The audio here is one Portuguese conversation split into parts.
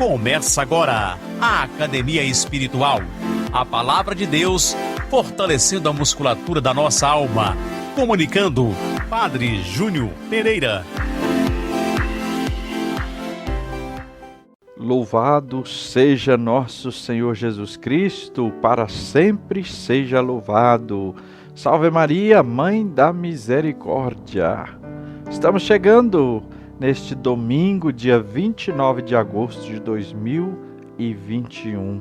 Começa agora a Academia Espiritual. A Palavra de Deus fortalecendo a musculatura da nossa alma. Comunicando, Padre Júnior Pereira. Louvado seja nosso Senhor Jesus Cristo, para sempre seja louvado. Salve Maria, Mãe da Misericórdia. Estamos chegando neste domingo, dia 29 de agosto de 2021.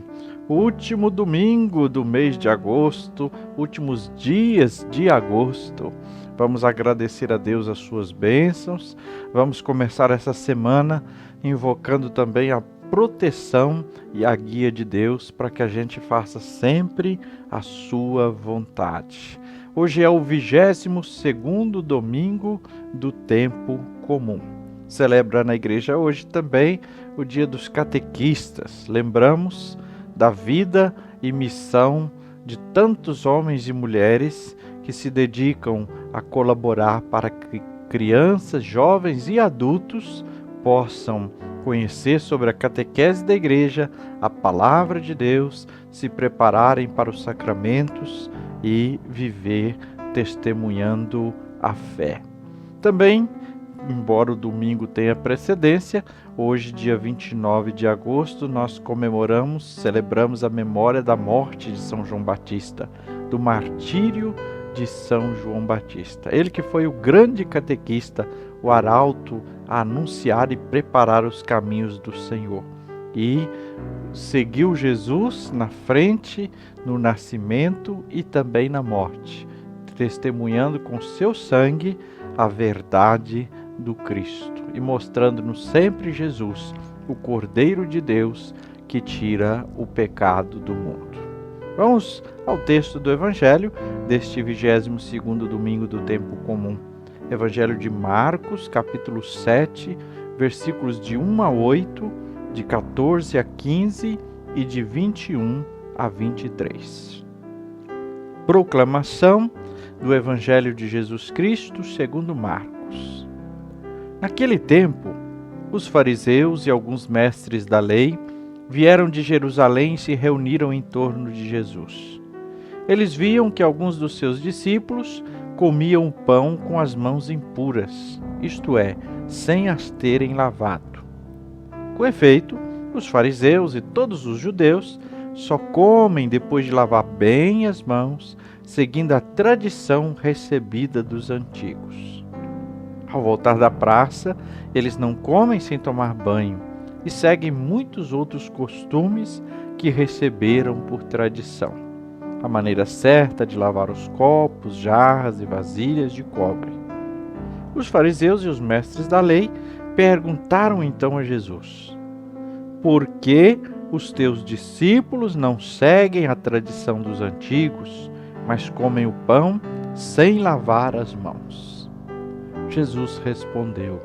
Último domingo do mês de agosto, últimos dias de agosto. Vamos agradecer a Deus as suas bênçãos. Vamos começar essa semana invocando também a proteção e a guia de Deus para que a gente faça sempre a sua vontade. Hoje é o 22º domingo do tempo comum. Celebra na igreja hoje também o dia dos catequistas. Lembramos da vida e missão de tantos homens e mulheres que se dedicam a colaborar para que crianças, jovens e adultos possam conhecer sobre a catequese da igreja, a palavra de Deus, se prepararem para os sacramentos e viver testemunhando a fé. Também, embora o domingo tenha precedência, hoje, dia 29 de agosto, nós celebramos a memória da morte de São João Batista, do martírio de São João Batista. Ele que foi o grande catequista, o arauto a anunciar e preparar os caminhos do Senhor. E seguiu Jesus na frente, no nascimento e também na morte, testemunhando com seu sangue a verdade do Cristo e mostrando-nos sempre Jesus, o Cordeiro de Deus que tira o pecado do mundo. Vamos ao texto do Evangelho deste 22º domingo do tempo comum. Evangelho de Marcos, capítulo 7, versículos de 1 a 8, de 14 a 15 e de 21 a 23. Proclamação do Evangelho de Jesus Cristo segundo Marcos. Naquele tempo, os fariseus e alguns mestres da lei vieram de Jerusalém e se reuniram em torno de Jesus. Eles viam que alguns dos seus discípulos comiam o pão com as mãos impuras, isto é, sem as terem lavado. Com efeito, os fariseus e todos os judeus só comem depois de lavar bem as mãos, seguindo a tradição recebida dos antigos. Ao voltar da praça, eles não comem sem tomar banho e seguem muitos outros costumes que receberam por tradição. A maneira certa de lavar os copos, jarras e vasilhas de cobre. Os fariseus e os mestres da lei perguntaram então a Jesus: por que os teus discípulos não seguem a tradição dos antigos, mas comem o pão sem lavar as mãos? Jesus respondeu: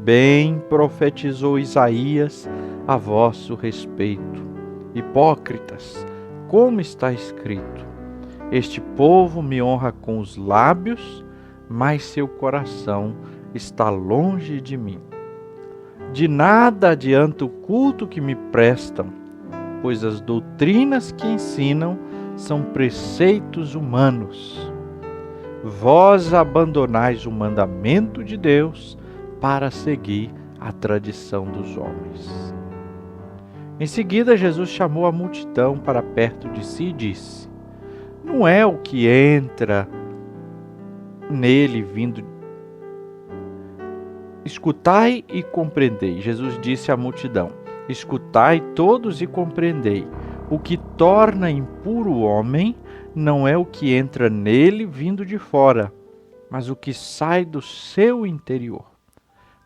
bem profetizou Isaías a vosso respeito, hipócritas, como está escrito: este povo me honra com os lábios, mas seu coração está longe de mim. De nada adianta o culto que me prestam, pois as doutrinas que ensinam são preceitos humanos. Vós abandonais o mandamento de Deus para seguir a tradição dos homens. Em seguida, Jesus chamou a multidão para perto de si e disse: não é o que entra nele vindo. Escutai e compreendei. Jesus disse à multidão: escutai todos e compreendei. O que torna impuro o homem não é o que entra nele vindo de fora, mas o que sai do seu interior.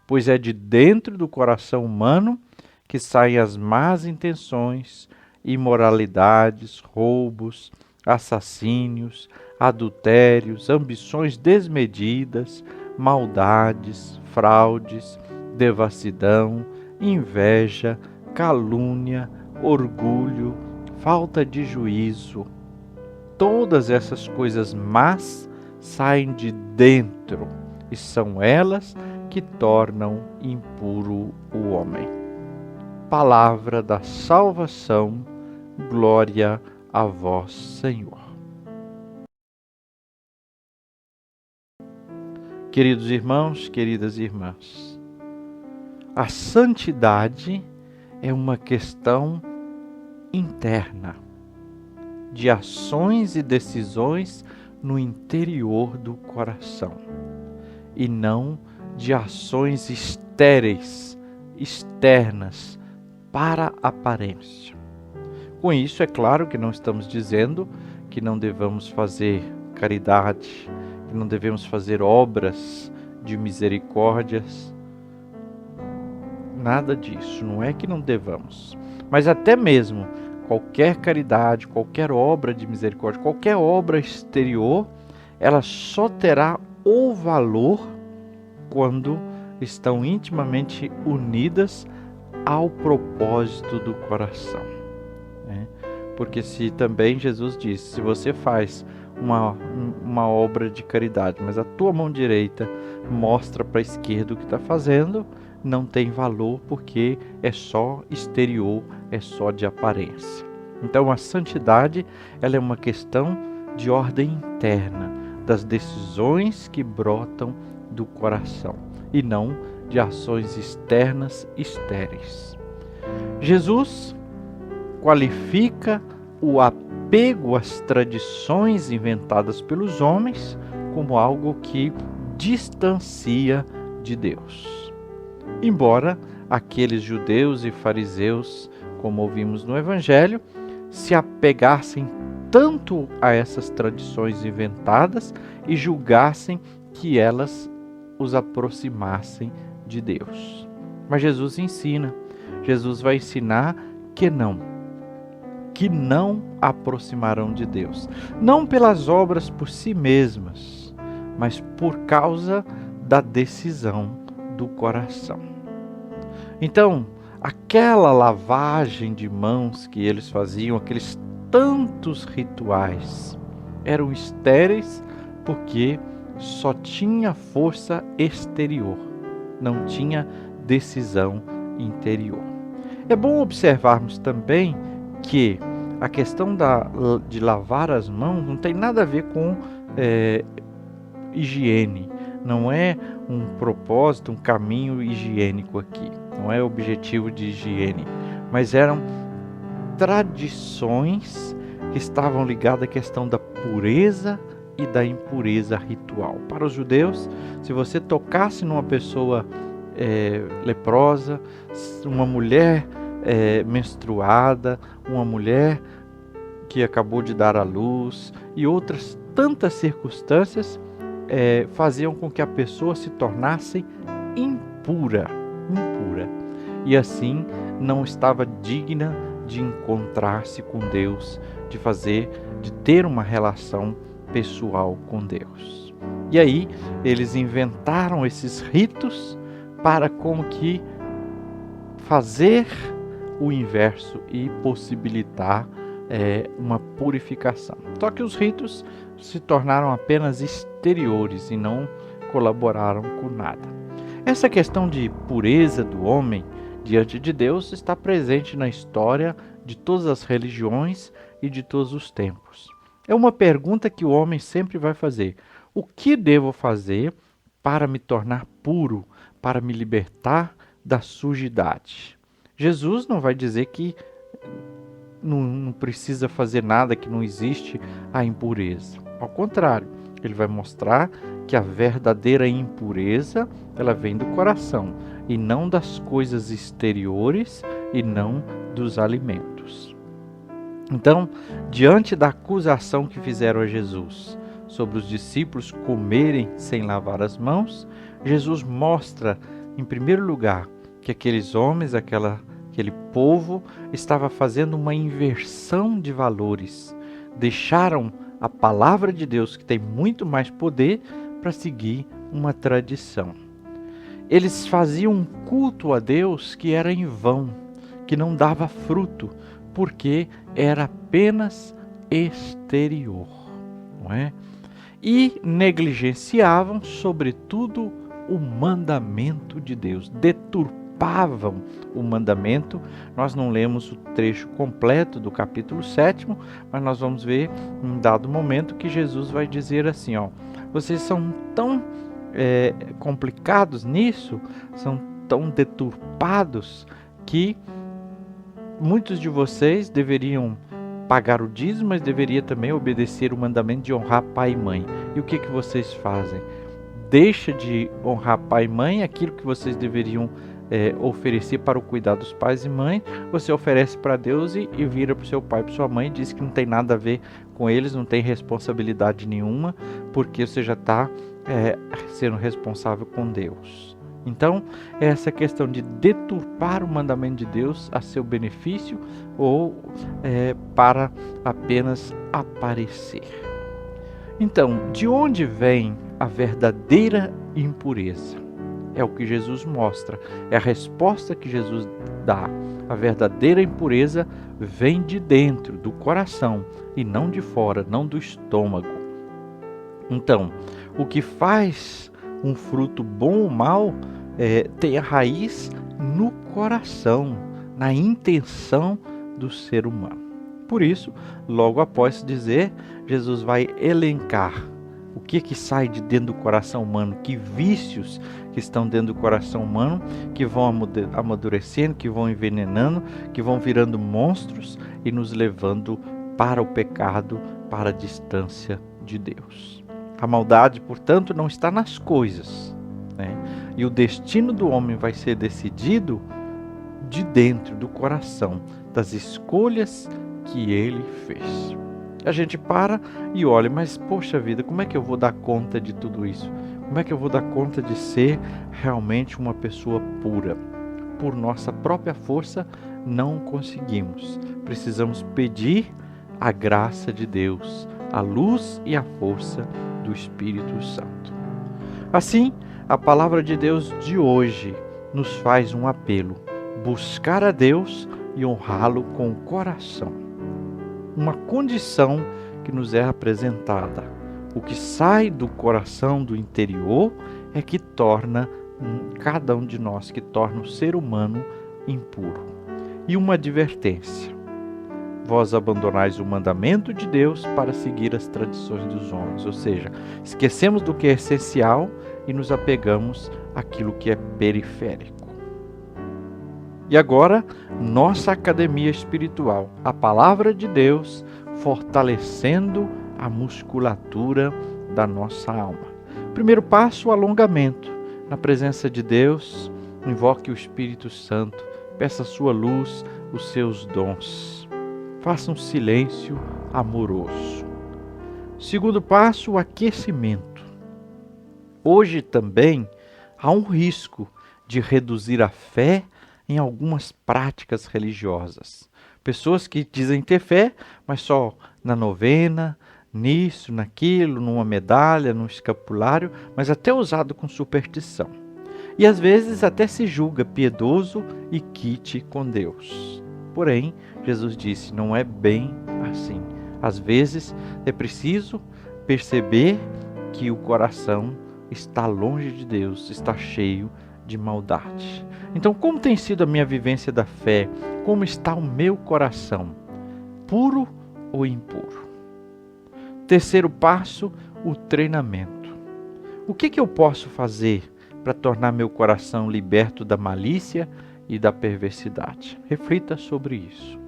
Pois é de dentro do coração humano que saem as más intenções, imoralidades, roubos, assassínios, adultérios, ambições desmedidas, maldades, fraudes, devassidão, inveja, calúnia, orgulho, falta de juízo. Todas essas coisas más saem de dentro e são elas que tornam impuro o homem. palavra da salvação. Glória a vós, Senhor. Queridos irmãos, queridas irmãs, a santidade é uma questão interna, de ações e decisões no interior do coração, e não de ações estéreis, externas, para a aparência. Com isso, é claro que não estamos dizendo que não devamos fazer caridade, que não devemos fazer obras de misericórdias. Nada disso, não é que não devamos. Mas até mesmo qualquer caridade, qualquer obra de misericórdia, qualquer obra exterior, ela só terá o valor quando estão intimamente unidas ao propósito do coração. Porque se também Jesus disse, se você faz uma obra de caridade, mas a tua mão direita mostra para a esquerda o que está fazendo, não tem valor, porque é só exterior, é só de aparência. Então a santidade, ela é uma questão de ordem interna, das decisões que brotam do coração, e não de ações externas estéreis. Jesus qualifica o apego às tradições inventadas pelos homens como algo que distancia de Deus. Embora aqueles judeus e fariseus, como ouvimos no Evangelho, se apegassem tanto a essas tradições inventadas e julgassem que elas os aproximassem de Deus. Mas Jesus ensina, Jesus vai ensinar que não aproximarão de Deus, não pelas obras por si mesmas, mas por causa da decisão do coração. Então, aquela lavagem de mãos que eles faziam, aqueles tantos rituais, eram estéreis porque só tinha força exterior, não tinha decisão interior. É bom observarmos também que a questão de lavar as mãos não tem nada a ver com higiene, não é um propósito, um caminho higiênico aqui, não é objetivo de higiene, mas eram tradições que estavam ligadas à questão da pureza e da impureza ritual. Para os judeus, se você tocasse numa pessoa leprosa, uma mulher menstruada, uma mulher que acabou de dar à luz e outras tantas circunstâncias faziam com que a pessoa se tornasse impura, e assim não estava digna de encontrar-se com Deus, de ter uma relação pessoal com Deus. E aí eles inventaram esses ritos para como que fazer o inverso e possibilitar uma purificação. Só que os ritos se tornaram apenas exteriores e não colaboraram com nada. Essa questão de pureza do homem diante de Deus está presente na história de todas as religiões e de todos os tempos. É uma pergunta que o homem sempre vai fazer: o que devo fazer para me tornar puro, para me libertar da sujidade? Jesus não vai dizer que não precisa fazer nada, que não existe a impureza. Ao contrário, ele vai mostrar que a verdadeira impureza, ela vem do coração e não das coisas exteriores e não dos alimentos. Então, diante da acusação que fizeram a Jesus sobre os discípulos comerem sem lavar as mãos, Jesus mostra, em primeiro lugar, que aqueles homens, aquele povo, estava fazendo uma inversão de valores. Deixaram a palavra de Deus, que tem muito mais poder, para seguir uma tradição. Eles faziam um culto a Deus que era em vão, que não dava fruto, porque era apenas exterior, não é? E negligenciavam, sobretudo, o mandamento de Deus, deturpavam o mandamento. Nós não lemos o trecho completo do capítulo 7, mas nós vamos ver em um dado momento que Jesus vai dizer assim, vocês são tão complicados nisso, são tão deturpados, que muitos de vocês deveriam pagar o dízimo, mas deveria também obedecer o mandamento de honrar pai e mãe. E o que vocês fazem? Deixa de honrar pai e mãe, aquilo que vocês deveriam oferecer para o cuidado dos pais e mães, você oferece para Deus e vira para o seu pai e para sua mãe, diz que não tem nada a ver com eles, não tem responsabilidade nenhuma, porque você já está sendo responsável com Deus. Então, essa questão de deturpar o mandamento de Deus a seu benefício ou para apenas aparecer. Então, de onde vem a verdadeira impureza? É o que Jesus mostra, é a resposta que Jesus dá. A verdadeira impureza vem de dentro, do coração, e não de fora, não do estômago. Então, o que faz um fruto bom ou mal tem a raiz no coração, na intenção do ser humano. Por isso, logo após dizer, Jesus vai elencar o que sai de dentro do coração humano, que vícios que estão dentro do coração humano, que vão amadurecendo, que vão envenenando, que vão virando monstros e nos levando para o pecado, para a distância de Deus. A maldade, portanto, não está nas coisas, e o destino do homem vai ser decidido de dentro do coração, das escolhas que ele fez. A gente para e olha, mas poxa vida, como é que eu vou dar conta de tudo isso? Como é que eu vou dar conta de ser realmente uma pessoa pura? Por nossa própria força não conseguimos. Precisamos pedir a graça de Deus, a luz e a força do Espírito Santo. Assim, a palavra de Deus de hoje nos faz um apelo: buscar a Deus e honrá-lo com o coração. Uma condição que nos é apresentada. O que sai do coração, do interior, é que torna cada um de nós, que torna o ser humano impuro. E uma advertência: vós abandonais o mandamento de Deus para seguir as tradições dos homens. Ou seja, esquecemos do que é essencial e nos apegamos àquilo que é periférico. E agora, nossa academia espiritual, a palavra de Deus, fortalecendo a musculatura da nossa alma. Primeiro passo, o alongamento. Na presença de Deus, invoque o Espírito Santo, peça a sua luz, os seus dons. Faça um silêncio amoroso. Segundo passo, o aquecimento. Hoje também há um risco de reduzir a fé em algumas práticas religiosas. Pessoas que dizem ter fé, mas só na novena, nisso, naquilo, numa medalha, num escapulário, mas até usado com superstição. E às vezes até se julga piedoso e quite com Deus. Porém, Jesus disse, não é bem assim. Às vezes é preciso perceber que o coração está longe de Deus, está cheio de maldade. Então, como tem sido a minha vivência da fé? Como está o meu coração? Puro ou impuro? Terceiro passo, o treinamento. O que eu posso fazer para tornar meu coração liberto da malícia e da perversidade? Reflita sobre isso.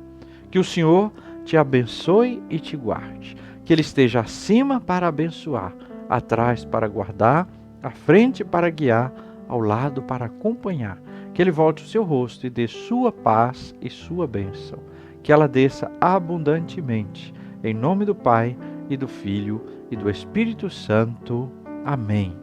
Que o Senhor te abençoe e te guarde. Que Ele esteja acima para abençoar, atrás para guardar, à frente para guiar, ao lado para acompanhar. Que Ele volte o seu rosto e dê sua paz e sua bênção. Que ela desça abundantemente. Em nome do Pai, e do Filho, e do Espírito Santo. Amém.